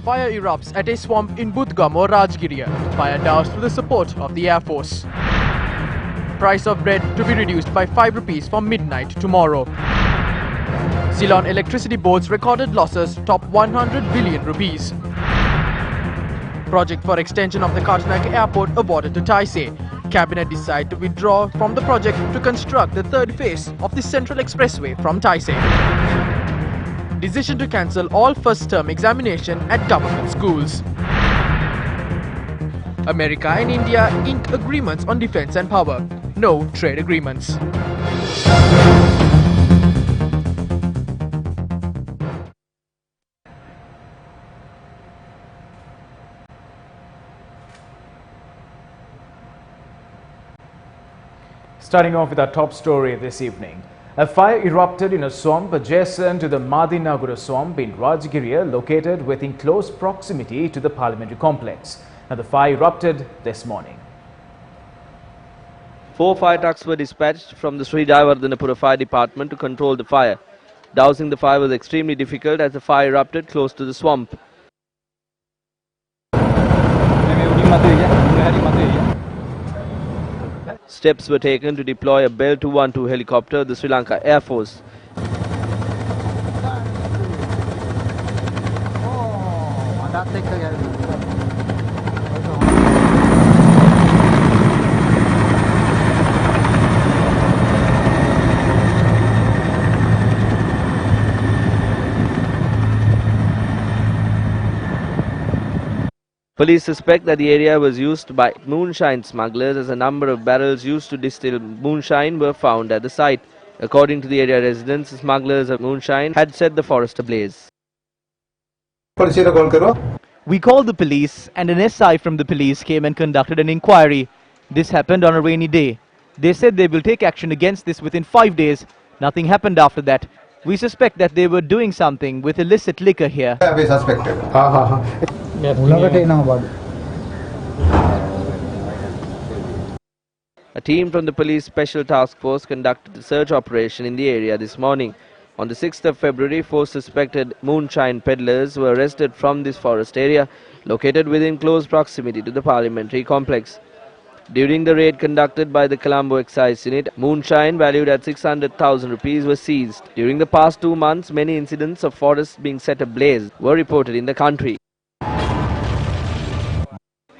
Fire erupts at a swamp in Budgamur, Rajgiriya. Fire doused with the support of the Air Force. Price of bread to be reduced by 5 rupees from midnight tomorrow. Ceylon Electricity Board's recorded losses top 100 billion rupees. Project for extension of the Kartanaka Airport awarded to Taisei. Cabinet decide to withdraw from the project to construct the third phase of the Central Expressway from Taisei. Decision to cancel all first-term examination at government schools. America and India ink agreements on defense and power. No trade agreements. Starting off with our top story this evening. A fire erupted in a swamp adjacent to the Madinagura swamp in Rajgiriya, located within close proximity to the parliamentary complex. Now, the fire erupted this morning. 4 fire trucks were dispatched from the Sri Jayawardhanapura Fire Department to control the fire. Dousing the fire was extremely difficult as the fire erupted close to the swamp. Steps were taken to deploy a Bell 212 helicopter of the Sri Lanka Air Force. Police suspect that the area was used by moonshine smugglers as a number of barrels used to distill moonshine were found at the site. According to the area residents, smugglers of moonshine had set the forest ablaze. We called the police and an SI from the police came and conducted an inquiry. This happened on a rainy day. They said they will take action against this within 5 days. Nothing happened after that. We suspect that they were doing something with illicit liquor here. We suspected. A team from the police special task force conducted a search operation in the area this morning. On the 6th of February, 4 suspected moonshine peddlers were arrested from this forest area located within close proximity to the parliamentary complex. During the raid conducted by the Colombo Excise Unit, moonshine valued at 600,000 rupees was seized. During the past 2 months, many incidents of forests being set ablaze were reported in the country.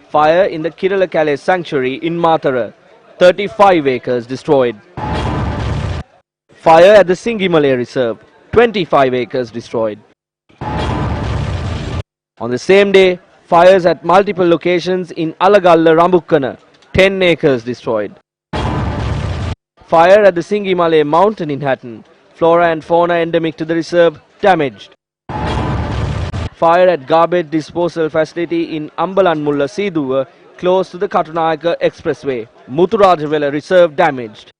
Fire in the Kiralakale Sanctuary in Matara, 35 acres destroyed. Fire at the Singimale Reserve, 25 acres destroyed. On the same day, fires at multiple locations in Alagalla Rambukkana, 10 acres destroyed. Fire at the Singimale Mountain in Hatton, flora and fauna endemic to the reserve, damaged. Fire at garbage disposal facility in Ambalanmulla Siduwa, close to the Katunayaka Expressway, Muthurajavela Reserve, damaged.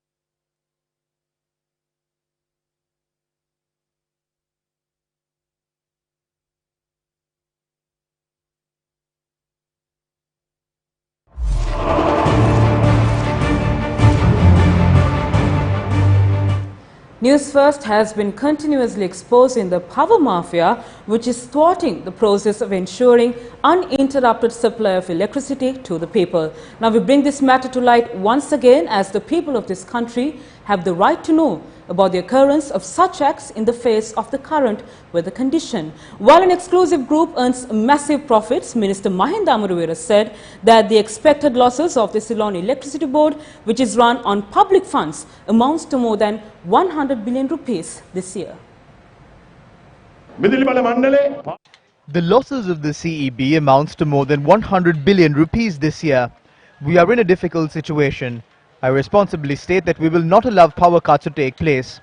Newsfirst has been continuously exposing the power mafia, which is thwarting the process of ensuring uninterrupted supply of electricity to the people. Now we bring this matter to light once again, as the people of this country have the right to know about the occurrence of such acts in the face of the current weather condition. While an exclusive group earns massive profits, Minister Mahinda Amuruvera said that the expected losses of the Ceylon Electricity Board, which is run on public funds, amounts to more than 100 billion rupees this year. The losses of the CEB amounts to more than 100 billion rupees this year. We are in a difficult situation. I responsibly state that we will not allow power cuts to take place.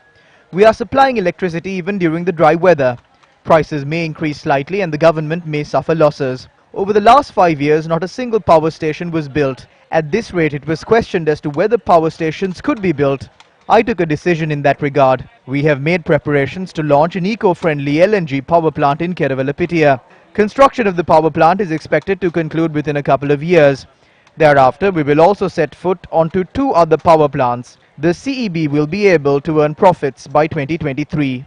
We are supplying electricity even during the dry weather. Prices may increase slightly and the government may suffer losses. Over the last 5 years, not a single power station was built. At this rate, it was questioned as to whether power stations could be built. I took a decision in that regard. We have made preparations to launch an eco-friendly LNG power plant in Keravalapitia. Construction of the power plant is expected to conclude within a couple of years. Thereafter, we will also set foot onto 2 other power plants. The CEB will be able to earn profits by 2023.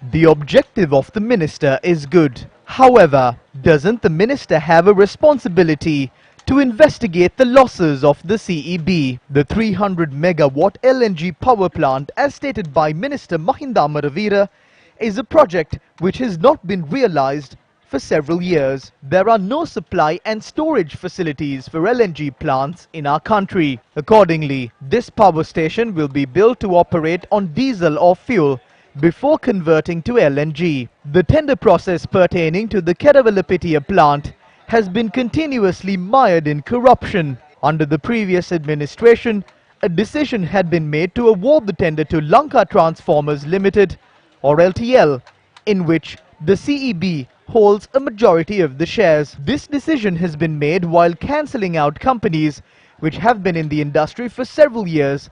The objective of the minister is good. However, doesn't the minister have a responsibility to investigate the losses of the CEB? The 300 megawatt LNG power plant, as stated by Minister Mahinda Amaravira, is a project which has not been realized for several years. There are no supply and storage facilities for LNG plants in our country. Accordingly, this power station will be built to operate on diesel or fuel before converting to LNG. The tender process pertaining to the Keravalapitia plant has been continuously mired in corruption. Under the previous administration, a decision had been made to award the tender to Lanka Transformers Limited, or LTL, in which the CEB holds a majority of the shares. This decision has been made while cancelling out companies which have been in the industry for several years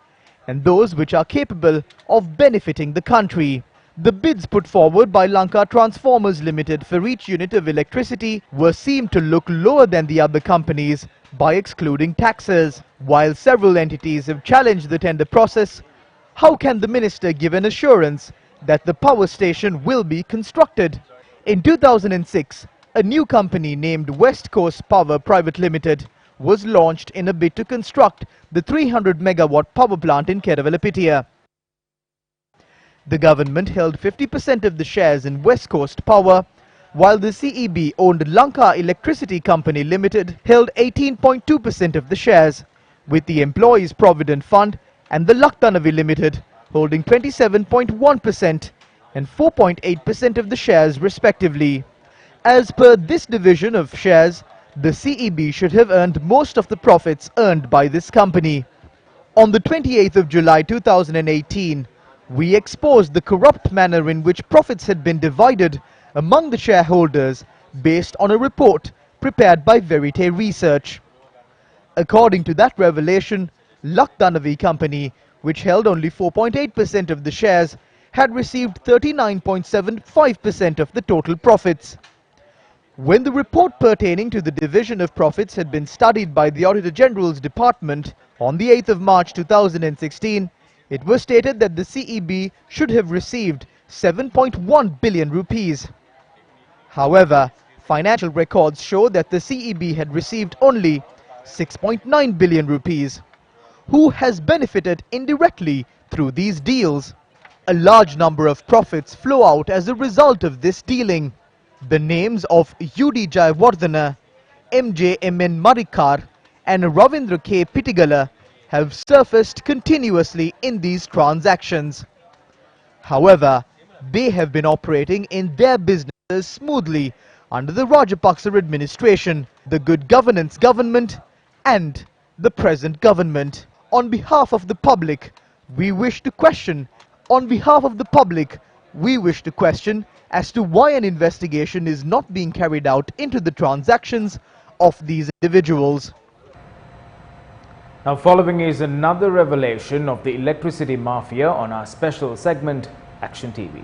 and those which are capable of benefiting the country. The bids put forward by Lanka Transformers Limited for each unit of electricity were seen to look lower than the other companies by excluding taxes. While several entities have challenged the tender process, how can the minister give an assurance that the power station will be constructed? In 2006, a new company named West Coast Power Private Limited was launched in a bid to construct the 300 megawatt power plant in Keravalapitia. The government held 50% of the shares in West Coast Power, while the CEB-owned Lanka Electricity Company Limited held 18.2% of the shares, with the Employees Provident Fund and the Laktanavi Limited holding 27.1% and 4.8% of the shares respectively. As per this division of shares, the CEB should have earned most of the profits earned by this company. On the 28th of July 2018, we exposed the corrupt manner in which profits had been divided among the shareholders based on a report prepared by Verite Research. According to that revelation, Laktanavi Company, which held only 4.8% of the shares, had received 39.75% of the total profits. When the report pertaining to the division of profits had been studied by the Auditor General's Department on the 8th of March 2016, it was stated that the CEB should have received 7.1 billion rupees. However, financial records show that the CEB had received only 6.9 billion rupees. Who has benefited indirectly through these deals? A large number of profits flow out as a result of this dealing. The names of UD Jayawardena, MJMN Marikar and Ravindra K. Pitigala have surfaced continuously in these transactions. However, they have been operating in their businesses smoothly under the Rajapaksa administration, the Good Governance government and the present government. On behalf of the public, we wish to question as to why an investigation is not being carried out into the transactions of these individuals. Now following is another revelation of the electricity mafia on our special segment, Action TV.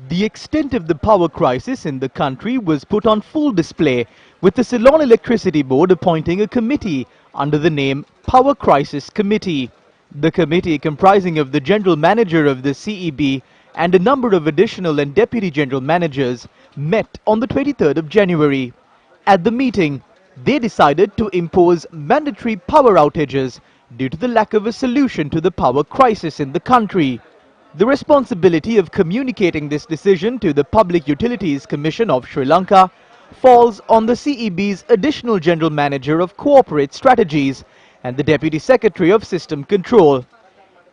The extent of the power crisis in the country was put on full display with the Ceylon Electricity Board appointing a committee under the name Power Crisis Committee. The committee, comprising of the General Manager of the CEB and a number of additional and Deputy General Managers, met on the 23rd of January. At the meeting, they decided to impose mandatory power outages due to the lack of a solution to the power crisis in the country. The responsibility of communicating this decision to the Public Utilities Commission of Sri Lanka falls on the CEB's Additional General Manager of Corporate Strategies and the Deputy Secretary of System Control.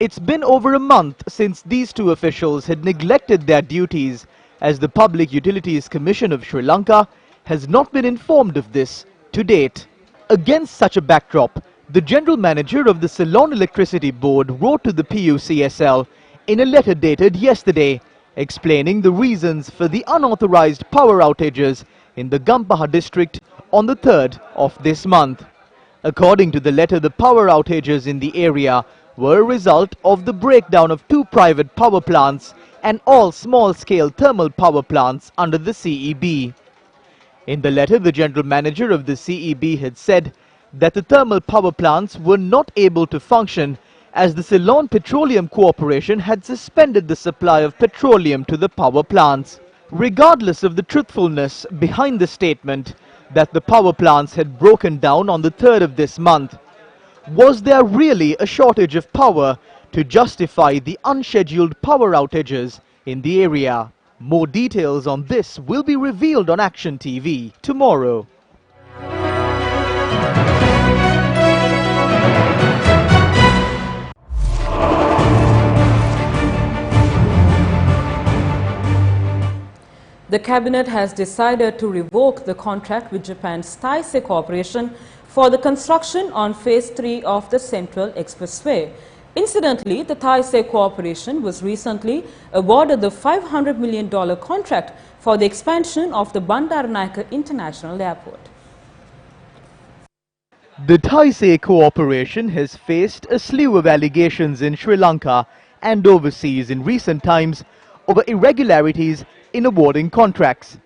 It's been over a month since these two officials had neglected their duties, as the Public Utilities Commission of Sri Lanka has not been informed of this to date. Against such a backdrop, the General Manager of the Ceylon Electricity Board wrote to the PUCSL in a letter dated yesterday, explaining the reasons for the unauthorized power outages in the Gampaha district on the 3rd of this month. According to the letter, the power outages in the area were a result of the breakdown of 2 private power plants and all small-scale thermal power plants under the CEB. In the letter, the General Manager of the CEB had said that the thermal power plants were not able to function as the Ceylon Petroleum Corporation had suspended the supply of petroleum to the power plants. Regardless of the truthfulness behind the statement that the power plants had broken down on the 3rd of this month, was there really a shortage of power to justify the unscheduled power outages in the area? More details on this will be revealed on Action TV tomorrow. The Cabinet has decided to revoke the contract with Japan's Taisei Corporation for the construction on Phase 3 of the Central Expressway. Incidentally, the Taisei Corporation was recently awarded the $500 million contract for the expansion of the Bandaranaike International Airport. The Taisei Corporation has faced a slew of allegations in Sri Lanka and overseas in recent times over irregularities in awarding contracts.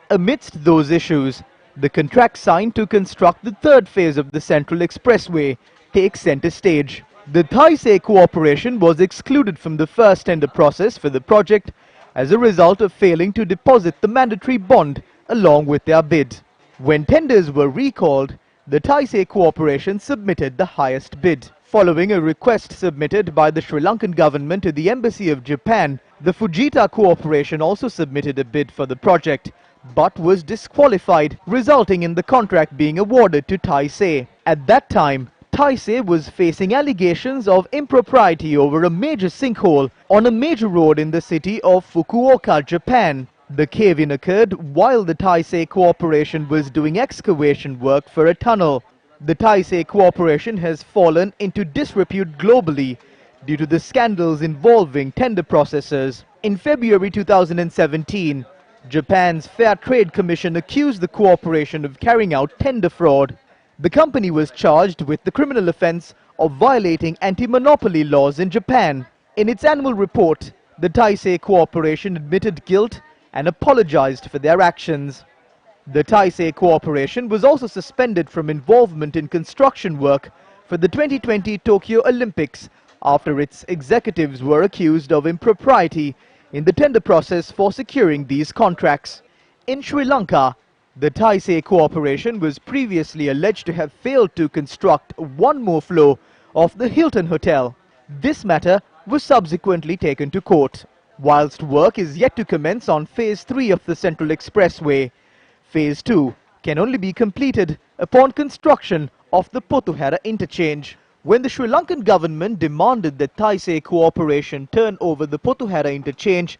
Amidst those issues, the contract signed to construct the third phase of the Central Expressway takes center stage. The Taisei Corporation was excluded from the first tender process for the project as a result of failing to deposit the mandatory bond along with their bid. When tenders were recalled, the Taisei Corporation submitted the highest bid. Following a request submitted by the Sri Lankan government to the Embassy of Japan, the Fujita Corporation also submitted a bid for the project, but was disqualified, resulting in the contract being awarded to Taisei. At that time, Taisei was facing allegations of impropriety over a major sinkhole on a major road in the city of Fukuoka, Japan. The cave-in occurred while the Taisei Corporation was doing excavation work for a tunnel. The Taisei Corporation has fallen into disrepute globally due to the scandals involving tender processes. In February 2017, Japan's Fair Trade Commission accused the corporation of carrying out tender fraud. The company was charged with the criminal offense of violating anti-monopoly laws in Japan. In its annual report, the Taisei Corporation admitted guilt and apologized for their actions. The Taisei Corporation was also suspended from involvement in construction work for the 2020 Tokyo Olympics after its executives were accused of impropriety in the tender process for securing these contracts. In Sri Lanka, the Taisei Corporation was previously alleged to have failed to construct one more floor of the Hilton Hotel. This matter was subsequently taken to court. Whilst work is yet to commence on Phase 3 of the Central Expressway, Phase 2 can only be completed upon construction of the Potuhera interchange. When the Sri Lankan government demanded that Taisei Corporation turn over the Potuhera interchange,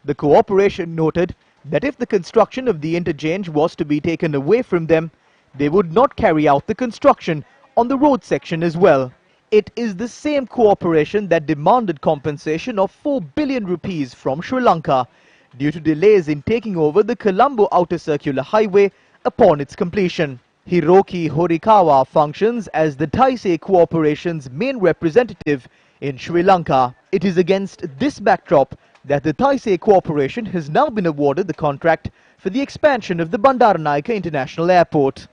the corporation noted that if the construction of the interchange was to be taken away from them, they would not carry out the construction on the road section as well. It is the same corporation that demanded compensation of 4 billion rupees from Sri Lanka due to delays in taking over the Colombo Outer Circular Highway upon its completion. Hiroki Horikawa functions as the Taisei Corporation's main representative in Sri Lanka. It is against this backdrop that the Taisei Corporation has now been awarded the contract for the expansion of the Bandaranaike International Airport.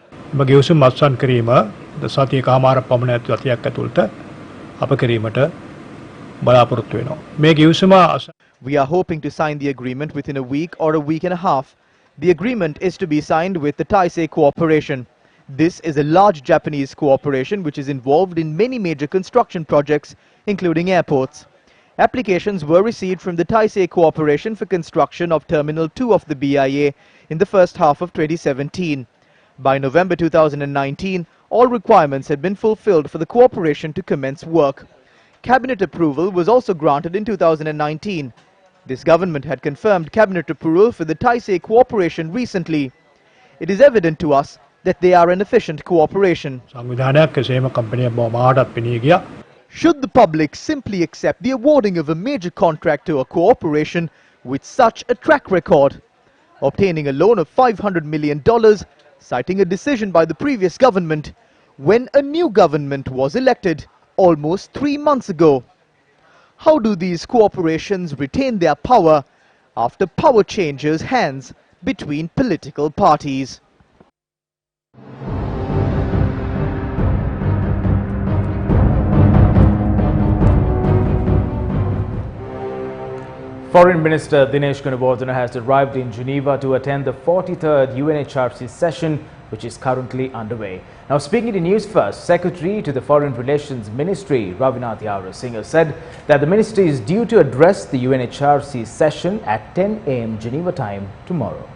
We are hoping to sign the agreement within a week or a week and a half. The agreement is to be signed with the Taisei Corporation. This is a large Japanese corporation which is involved in many major construction projects, including airports. Applications were received from the Taisei Corporation for construction of Terminal 2 of the BIA in the first half of 2017. By November 2019, all requirements had been fulfilled for the corporation to commence work. Cabinet approval was also granted in 2019. This government had confirmed cabinet approval for the Taisei Corporation recently. It is evident to us that they are an efficient corporation. Should the public simply accept the awarding of a major contract to a corporation with such a track record, obtaining a loan of $500 million, citing a decision by the previous government, when a new government was elected almost 3 months ago? How do these corporations retain their power after power changes hands between political parties? Foreign Minister Dinesh Gunawardena has arrived in Geneva to attend the 43rd UNHRC session, which is currently underway. Now, speaking to News First, Secretary to the Foreign Relations Ministry, Ravinath Yarasinghe, said that the ministry is due to address the UNHRC session at 10 a.m. Geneva time tomorrow.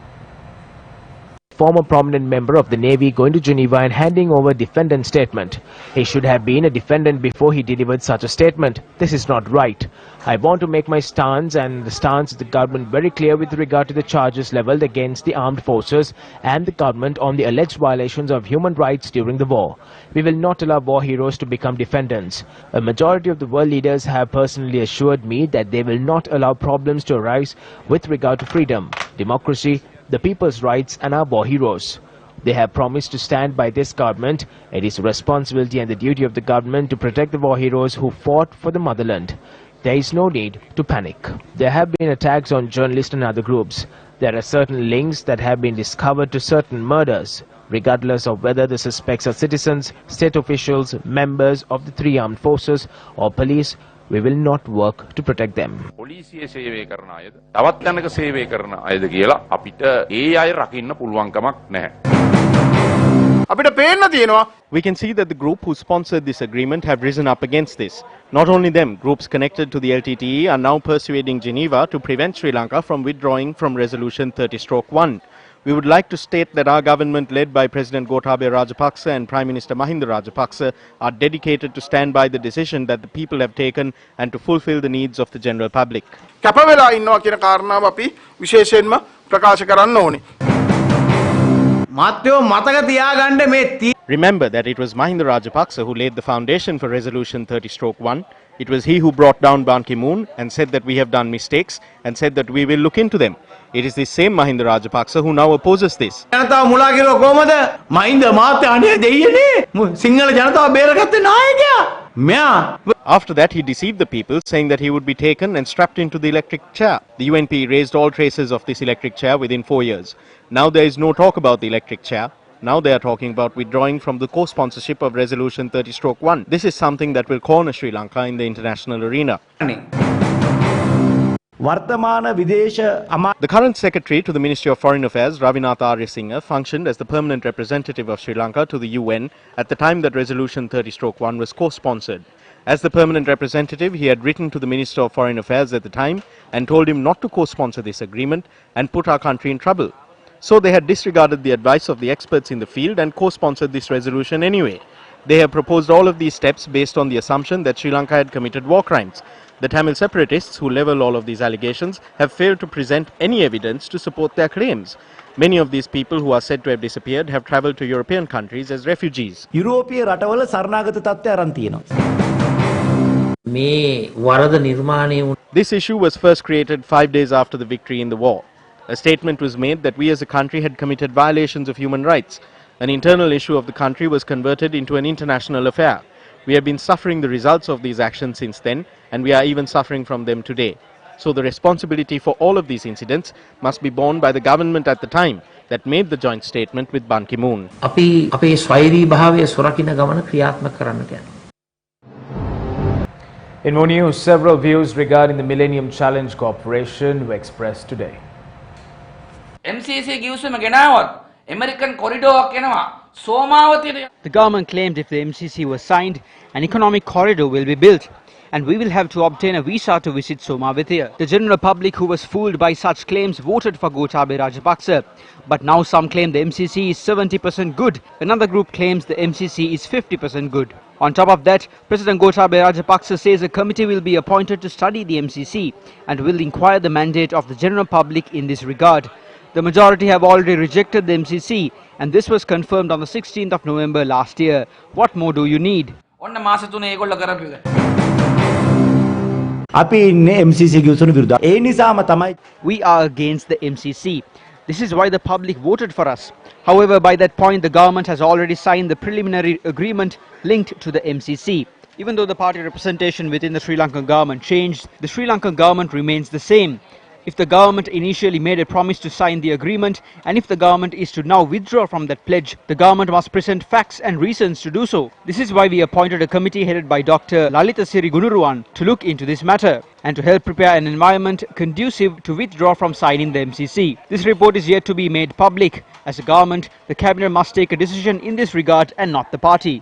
Former prominent member of the Navy going to Geneva and handing over defendant statement. He should have been a defendant before he delivered such a statement. This is not right. I want to make my stance and the stance of the government very clear with regard to the charges levelled against the armed forces and the government on the alleged violations of human rights during the war. We will not allow war heroes to become defendants. A majority of the world leaders have personally assured me that they will not allow problems to arise with regard to freedom, democracy, the people's rights and our war heroes. They have promised to stand by this government. It is the responsibility and the duty of the government to protect the war heroes who fought for the motherland. There is no need to panic. There have been attacks on journalists and other groups. There are certain links that have been discovered to certain murders. Regardless of whether the suspects are citizens, state officials, members of the three armed forces or police, we will not work to protect them. පොලිසිය සේවය කරන අයද තවත් යනක සේවය කරන අයද කියලා අපිට ඒ අය රකින්න පුළුවන්කමක් නැහැ. අපිට පේන්න තියෙනවා. We can see that the group who sponsored this agreement have risen up against this. Not only them, groups connected to the LTTE are now persuading Geneva to prevent Sri Lanka from withdrawing from Resolution 30/1. We would like to state that our government, led by President Gotabaya Rajapaksa and Prime Minister Mahinda Rajapaksa, are dedicated to stand by the decision that the people have taken and to fulfill the needs of the general public. කැප වෙලා ඉන්නවා කියන කාරණාව අපි විශේෂයෙන්ම ප්‍රකාශ කරන්න ඕනේ. මාත්‍යෝ මතක තියාගන්න මේ Remember that it was Mahinda Rajapaksa who laid the foundation for Resolution 30/1. It was he who brought down Ban Ki-moon and said that we have done mistakes and said that we will look into them. It is the same Mahinda Rajapaksa who now opposes this. ජනතාව මුලා කිරුවා කොහමද? මහින්ද මාත්‍ය අනේ දෙයියනේ සිංහල ජනතාව බේරගත්තේ නායකයා. මෙයා After that, he deceived the people, saying that he would be taken and strapped into the electric chair. The UNP raised all traces of this electric chair within 4 years. Now there is no talk about the electric chair. Now they are talking about withdrawing from the co-sponsorship of Resolution 30/1. This is something that will corner Sri Lanka in the international arena. වර්තමාන විදේශ The current secretary to the Ministry of Foreign Affairs, Ravinath Yarasinghe, functioned as the permanent representative of Sri Lanka to the UN at the time that Resolution 30/1 was co-sponsored. As the permanent representative, he had written to the Minister of Foreign Affairs at the time and told him not to co-sponsor this agreement and put our country in trouble. So they had disregarded the advice of the experts in the field and co-sponsored this resolution anyway. They have proposed all of these steps based on the assumption that Sri Lanka had committed war crimes. The Tamil separatists who level all of these allegations have failed to present any evidence to support their claims. Many of these people who are said to have disappeared have travelled to European countries as refugees. යුරෝපීය රටවල සරණාගත තත්ත්වය අරන් තියෙනවා. මේ වරද නිර්මාණය වුණ This issue was first created 5 days after the victory in the war. A statement was made that we as a country had committed violations of human rights. An internal issue of the country was converted into an international affair. We have been suffering the results of these actions since then, and we are even suffering from them today. So the responsibility for all of these incidents must be borne by the government at the time that made the joint statement with Ban Ki-moon. අපි අපේ ස්වෛරී භාවය සුරකින්න ගමන ක්‍රියාත්මක කරන්නට යනවා. In more news, several views regarding the Millennium Challenge Corporation were expressed today. MCC ගිවිසුම ගෙනාවත් American corridor එනවා සෝමාවතියට. The government claimed if the MCC was signed, an economic corridor will be built and we will have to obtain a visa to visit Somavithia. The general public who was fooled by such claims voted for Gotabaya Rajapaksa. But now some claim the MCC is 70% good. Another group claims the MCC is 50% good. On top of that, President Gotabaya Rajapaksa says a committee will be appointed to study the MCC and will inquire the mandate of the general public in this regard. The majority have already rejected the MCC and this was confirmed on the 16th of November last year. What more do you need? ඔන්න මාස 3 ඒගොල්ලෝ කරපු එක. අපි ඉන්නේ MCC ගිවිසුම විරුද්ධ. ඒ නිසාම තමයි We are against the MCC. This is why the public voted for us. However, by that point, the government has already signed the preliminary agreement linked to the MCC. Even though the party representation within the Sri Lankan government changed, the Sri Lankan government remains the same. If the government initially made a promise to sign the agreement, and if the government is to now withdraw from that pledge, the government must present facts and reasons to do so. This is why we appointed a committee headed by Dr. Lalita Siri Gunuruwan to look into this matter and to help prepare an environment conducive to withdraw from signing the MCC. This report is yet to be made public. As a government, the cabinet must take a decision in this regard and not the party.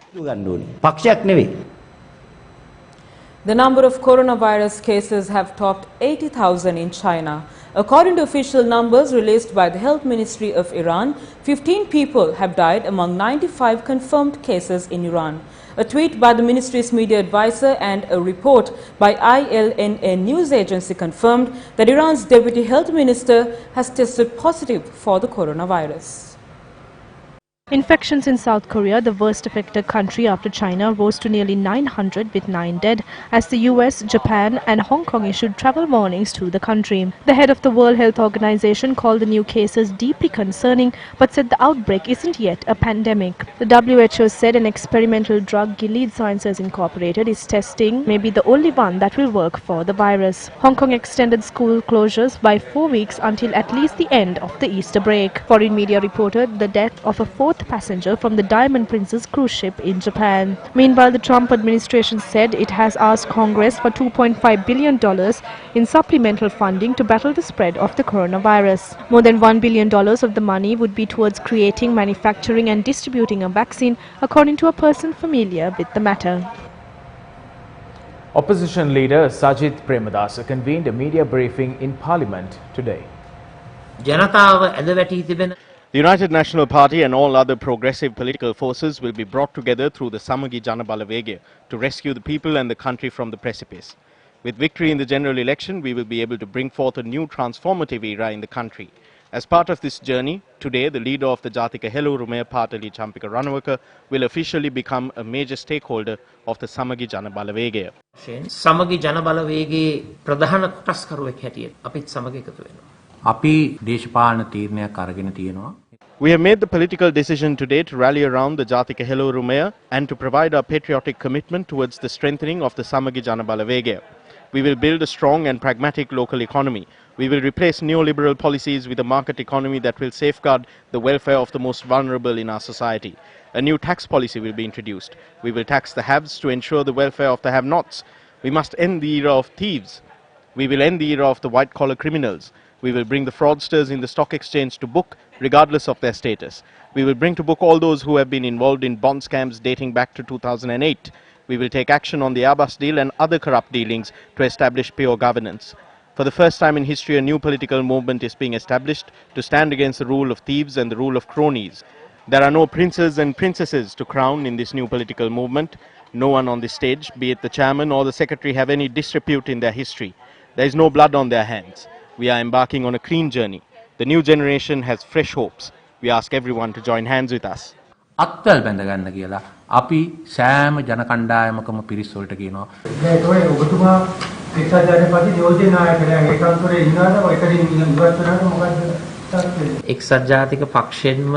The number of coronavirus cases have topped 80,000 in China. According to official numbers released by the Health Ministry of Iran, 15 people have died among 95 confirmed cases in Iran. A tweet by the ministry's media advisor and a report by ILNA news agency confirmed that Iran's deputy health minister has tested positive for the coronavirus. Infections in South Korea, the worst affected country after China, rose to nearly 900 with 9 dead as the US, Japan and Hong Kong issued travel warnings to the country. The head of the World Health Organization called the new cases deeply concerning but said the outbreak isn't yet a pandemic. The WHO said an experimental drug, Gilead Sciences Incorporated, is testing may be the only one that will work for the virus. Hong Kong extended school closures by 4 weeks until at least the end of the Easter break. Foreign media reported the death of a fourth passenger from the Diamond Princess cruise ship in Japan. Meanwhile, the Trump administration said it has asked Congress for $2.5 billion in supplemental funding to battle the spread of the coronavirus. More than $1 billion of the money would be towards creating, manufacturing and distributing a vaccine, according to a person familiar with the matter. Opposition leader Sajith Premadasa convened a media briefing in Parliament today. The United National Party and all other progressive political forces will be brought together through the Samagi Jana Balavege to rescue the people and the country from the precipice. With victory in the general election, we will be able to bring forth a new transformative era in the country. As part of this journey, today the leader of the Jatika Helu Rumaya Patali Champika Ranawaka will officially become a major stakeholder of the Samagi Jana Balavege. Samagi Jana Balavege Pradhana Kotaskaruwek හැටියට අපිත් සමග එකතු වෙනවා. අපි දේශපාලන තීරණයක් අරගෙන තියෙනවා. We have made the political decision today to rally around the Jatika Helu Rumaya and to provide our patriotic commitment towards the strengthening of the Samagi Jana Balavege. We will build a strong and pragmatic local economy. We will replace neoliberal policies with a market economy that will safeguard the welfare of the most vulnerable in our society. A new tax policy will be introduced. We will tax the haves to ensure the welfare of the have-nots. We must end the era of thieves. We will end the era of the white-collar criminals. We will bring the fraudsters in the stock exchange to book, regardless of their status. We will bring to book all those who have been involved in bond scams dating back to 2008. We will take action on the Airbus deal and other corrupt dealings to establish pure governance. For the first time in history, a new political movement is being established to stand against the rule of thieves and the rule of cronies. There are no princes and princesses to crown in this new political movement. No one on this stage, be it the chairman or the secretary, have any disrepute in their history. There is no blood on their hands. We are embarking on a clean journey. The new generation has fresh hopes. We ask everyone to join hands with us. අත්වල බැඳ ගන්න කියලා අපි සෑම ජන කණ්ඩායමකම පිරිස් වලට කියනවා. ඒක ඔය ඔබතුමා එක්සත් ජාතික නියෝජ්‍ය නායකයන් ඒකාන්තයේ ඉන්නවද ඔයකදී ඉවත් වෙනවද මොකද්ද? එක්සත් ජාතික පක්ෂයෙන්ම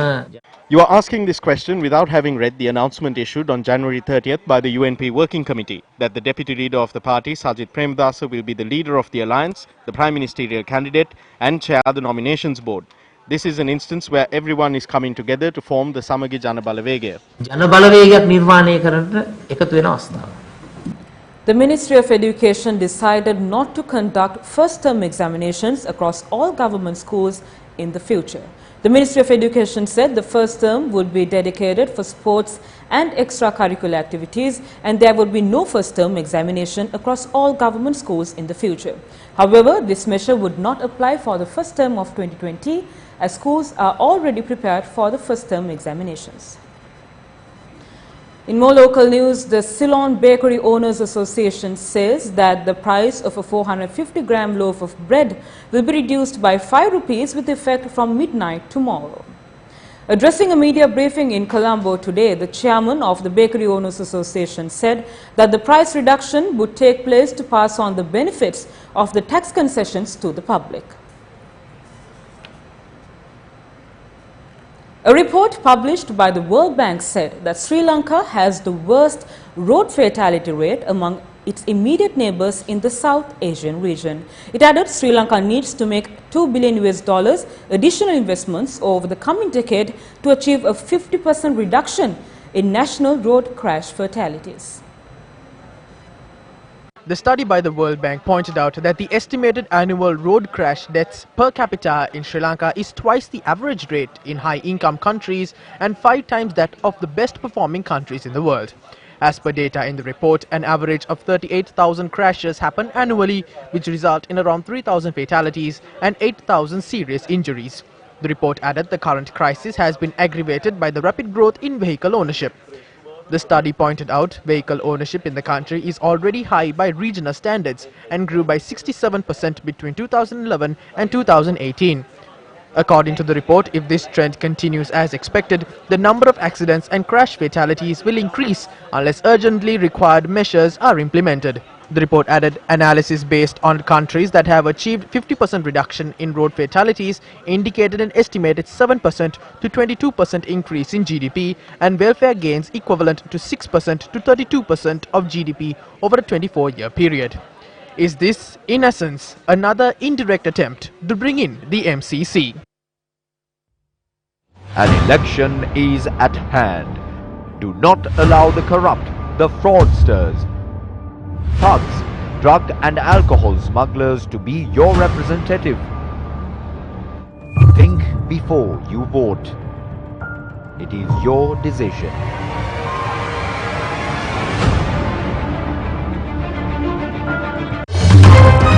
You are asking this question without having read the announcement issued on January 30th by the UNP Working Committee that the Deputy Leader of the party, Sajith Premadasa, will be the leader of the alliance, the Prime Ministerial candidate and chair the nominations board. This is an instance where everyone is coming together to form the Samagi Jana Balavege. ජන බලවේගයක් නිර්මාණය කරන්න එකතු වෙන අවස්ථාව. The Ministry of Education decided not to conduct first-term examinations across all government schools in the future. The Ministry of Education said the first term would be dedicated for sports and extracurricular activities and there would be no first-term examination across all government schools in the future. However, this measure would not apply for the first term of 2020 as schools are already prepared for the first-term examinations. In more local news, the Ceylon Bakery Owners Association says that the price of a 450-gram loaf of bread will be reduced by 5 rupees with effect from midnight tomorrow. Addressing a media briefing in Colombo today, the chairman of the Bakery Owners Association said that the price reduction would take place to pass on the benefits of the tax concessions to the public. A report published by the World Bank said that Sri Lanka has the worst road fatality rate among its immediate neighbors in the South Asian region. It added Sri Lanka needs to make $2 billion additional investments over the coming decade to achieve a 50% reduction in national road crash fatalities. The study by the World Bank pointed out that the estimated annual road crash deaths per capita in Sri Lanka is twice the average rate in high-income countries and 5 times that of the best-performing countries in the world. As per data in the report, an average of 38,000 crashes happen annually, which result in around 3,000 fatalities and 8,000 serious injuries. The report added the current crisis has been aggravated by the rapid growth in vehicle ownership. The study pointed out vehicle ownership in the country is already high by regional standards and grew by 67% between 2011 and 2018. According to the report, if this trend continues as expected, the number of accidents and crash fatalities will increase unless urgently required measures are implemented. The report added analysis based on countries that have achieved 50% reduction in road fatalities indicated an estimated 7% to 22% increase in GDP and welfare gains equivalent to 6% to 32% of GDP over a 24-year period. Is this, in essence, another indirect attempt to bring in the MCC? An election is at hand. Do not allow the corrupt, the fraudsters, thugs, drug and alcohol smugglers to be your representative. Think before you vote. It is your decision.